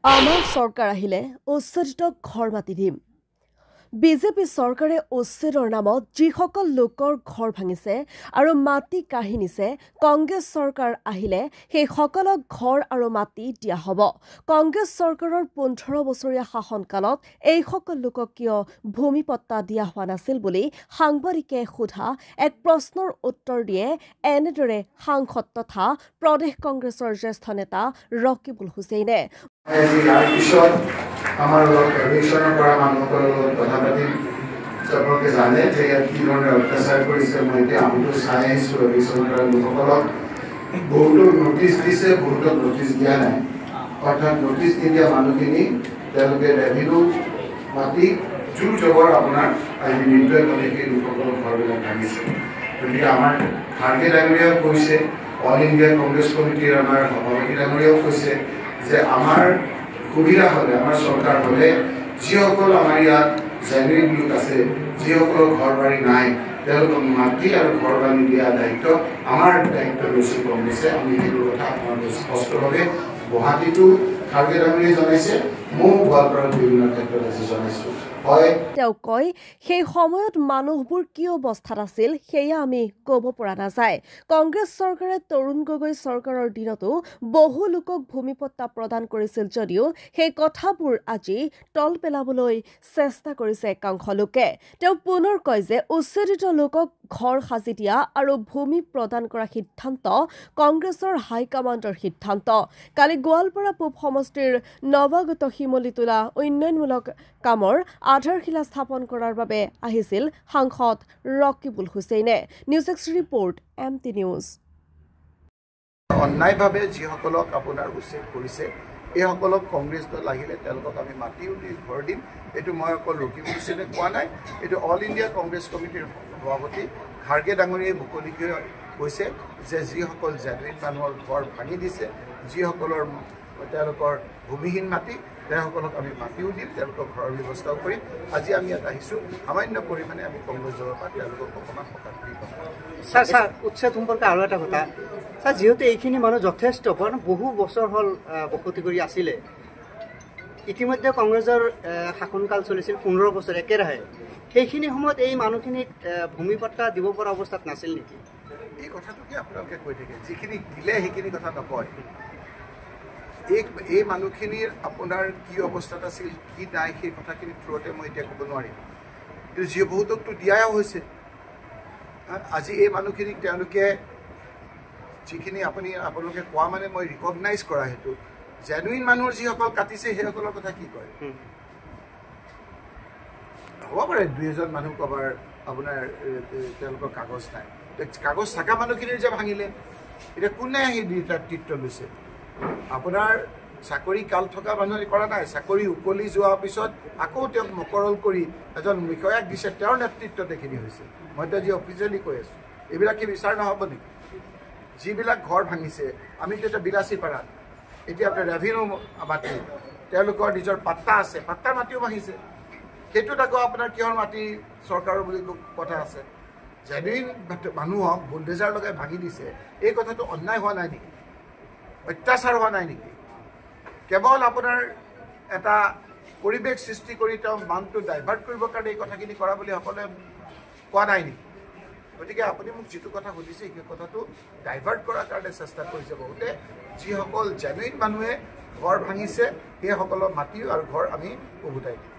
আমাৰ চৰকাৰ আহিলে উচ্ছেদিত ঘৰ মাতি দিম। বিজেপি চৰকাৰে উচ্ছেদৰ নামত যিসকল লোকৰ ঘৰ ভাঙিছে আৰু মাটি কাঢ়ি নিছে, কংগ্ৰেছ চৰকাৰ আহিলে সেই সকলক ঘৰ আৰু মাটি দিয়া হ'ব। কংগ্ৰেছ চৰকাৰৰ 15 বছৰীয়া শাসনকালত এইসকল লোকক কিয় ভূমি পট্টা দিয়া হোৱা নাছিল বুলি সাংবাদিকে সোধা এক প্ৰশ্নৰ উত্তৰ দিয়ে এনেদৰে সাংসদ তথা প্ৰদেশ কংগ্ৰেছৰ জ্যেষ্ঠ নেতা ৰকিবুল হুছেইনে। আমাৰ এভিকশনেৰ পৰা মানুহসকলৰ লগত কথা পাতি তেওঁলোকে জানে যে ইয়াত কি ধৰণে অত্যাচাৰ কৰিছে। মই এতিয়া আমিতো চাই আহিছোঁ এভিকশন কৰা লোকসকলক বহুতক নটিচ দিছে, বহুতক নটিচ দিয়া নাই। অৰ্থাৎ নটিচ নিদিয়া মানুহখিনি তেওঁলোকে ৰেভিনিউ মাতি জোৰ জবৰ আপোনাৰ আজি নিৰ্দয় কৰি সেই লোকসকলৰ ঘৰবিলাক ভাঙিছে। গতিকে আমাৰ খাৰ্গে ডাঙৰীয়াও কৈছে, অল ইণ্ডিয়া কংগ্ৰেছ কমিটিৰ আমাৰ সভাপতি ডাঙৰীয়াও কৈছে যে আমাৰ সুবিধা হলে আমাৰ চৰকাৰ হলে যিসকল আমাৰ ইয়াত জেনুইন লোক আছে, যিসকলৰ ঘৰ বাৰী নাই, তেওঁলোকক মাটি আৰু ঘৰ বাৰী দিয়া দায়িত্ব আমাৰ দায়িত্ব লৈছে কংগ্ৰেছে। আমি সেইটো কথা আপোনালোকে স্পষ্টভাৱে গুৱাহাটীতো খাৰ্গে ডাঙৰীয়াই জনাইছে, মই গোৱালপাৰাত বিভিন্ন ক্ষেত্ৰত আজি জনাইছোঁ। তেওঁ কয় সেই সময়ত মানুহবোৰ কি অৱস্থাত আছিল সেয়া আমি ক'ব পৰা নাযায়। কংগ্ৰেছ চৰকাৰে তৰুণ গগৈ চৰকাৰৰ দিনতো বহু লোকক ভূমি পট্টা প্ৰদান কৰিছিল যদিও সেই কথাবোৰ আজি তল পেলাবলৈ চেষ্টা কৰিছে একাংশ লোকে। তেওঁ পুনৰ কয় যে উচ্ছেদিত লোকক ঘৰ সাজি দিয়া আৰু ভূমি প্ৰদান কৰা সিদ্ধান্ত কংগ্ৰেছৰ হাইকমাণ্ডৰ সিদ্ধান্ত। কালি গোৱালপাৰা পূব সমষ্টিৰ নৱাগত শিমলী তোলা উন্নয়নমূলক কামৰ আধাৰশিলা স্থাপন কৰাৰ বাবে আহিছিল সাংসদ ৰকিবুল হুছেইনে। News X report MT news. অন্যায়ভাৱে যিসকলক আপোনাৰ উচ্ছেদ কৰিছে এইসকলক কংগ্ৰেছ দল আহিলে তেওঁলোকক আমি মাটিও দি ঘৰ দিম। এইটো মই অকল ৰকিবুল হুছেইনে কোৱা নাই, এইটো অল ইণ্ডিয়া কংগ্ৰেছ কমিটিৰ সভাপতি খাৰ্গে ডাঙৰীয়াই মুকলিকৈ কৈছে যে যিসকল জেনুইন মানুহৰ ঘৰ ভাঙি দিছে, যিসকলৰ তেওঁলোকৰ ভূমিহীন মাটি, তেওঁলোকক আমি মাটিও দিম, তেওঁলোকৰ ঘৰৰ ব্যৱস্থাও কৰিম। আজি আমি ইয়াত আহিছোঁ সামান্য পৰিমাণে আমি কংগ্ৰেছ দলৰ পৰা তেওঁলোকক অকণমান সকাহ দি ছাৰ উচ্ছেদ সম্পৰ্কে আৰু এটা কথা ছাৰ, যিহেতু এইখিনি মানুহ যথেষ্ট বহু বছৰ হ'ল বসতি কৰি আছিলে, ইতিমধ্যে কংগ্ৰেছৰ শাসনকাল চলিছিল 15 বছৰ একেৰাহে, সেইখিনি সময়ত এই মানুহখিনিক ভূমি পট্টা দিব পৰা অৱস্থাত নাছিল নেকি? এই কথাটো কি আপোনালোকে কৈ থাকে, যিখিনি দিলে সেইখিনি কথা নকয়। এই মানুহখিনিৰ আপোনাৰ কি অৱস্থাত আছিল কি নাই সেই কথাখিনি থ্ৰুতে মই এতিয়া ক'ব নোৱাৰিম, কিন্তু যি বহুতকতো দিয়াও হৈছে। আজি এই মানুহখিনিক তেওঁলোকে যিখিনি আপোনালোকে কোৱা মানে মই ৰিকগনাইজ কৰা, সেইটো জেনুইন মানুহৰ যিসকল কাটিছে সেইসকলৰ কথা কি কয়? হ'ব পাৰে 2-এজন মানুহ ক'বাৰ আপোনাৰ তেওঁলোকৰ কাগজ নাই, কাগজ থকা মানুহখিনিৰ যে ভাঙিলে, এতিয়া কোনে আহি নেতৃত্ব লৈছে? আপোনাৰ চাকৰি কাল থকা মানুহে কৰা নাই, চাকৰি উকলি যোৱাৰ পিছত আকৌ তেওঁক মকৰল কৰি এজন বিষয়াক দিছে, তেওঁৰ নেতৃত্বত এইখিনি হৈছে। মইতো আজি অফিচিয়েলি কৈ আছোঁ, এইবিলাক কি বিচাৰ নহ'ব নেকি? যিবিলাক ঘৰ ভাঙিছে, আমিতো এতিয়া বিলাচীপাৰাত এতিয়া আপোনাৰ ৰেভিনিউ মাটি, তেওঁলোকৰ নিজৰ পাট্টা আছে, পাট্টাৰ মাটিও ভাঙিছে। সেইটোত আকৌ আপোনাৰ কিহৰ মাটি চৰকাৰৰ বুলি কথা আছে? জেনুইন মানুহক বুলডেজাৰ লগাই ভাঙি দিছে, এই কথাটো অন্যায় হোৱা নাই নেকি? অত্যাচাৰ হোৱা নাই নেকি? কেৱল আপোনাৰ এটা পৰিৱেশ সৃষ্টি কৰি তেওঁ মানটো ডাইভাৰ্ট কৰিবৰ কাৰণে এই কথাখিনি কৰা বুলি সকলোৱে কোৱা নাই নেকি? গতিকে আপুনি মোক যিটো কথা সুধিছে সেই কথাটো ডাইভাৰ্ট কৰাৰ কাৰণে চেষ্টা কৰিছে বহুতে। যিসকল জেনুইন মানুহে ঘৰ ভাঙিছে সেইসকলৰ মাটি আৰু ঘৰ আমি উভতাই দিম।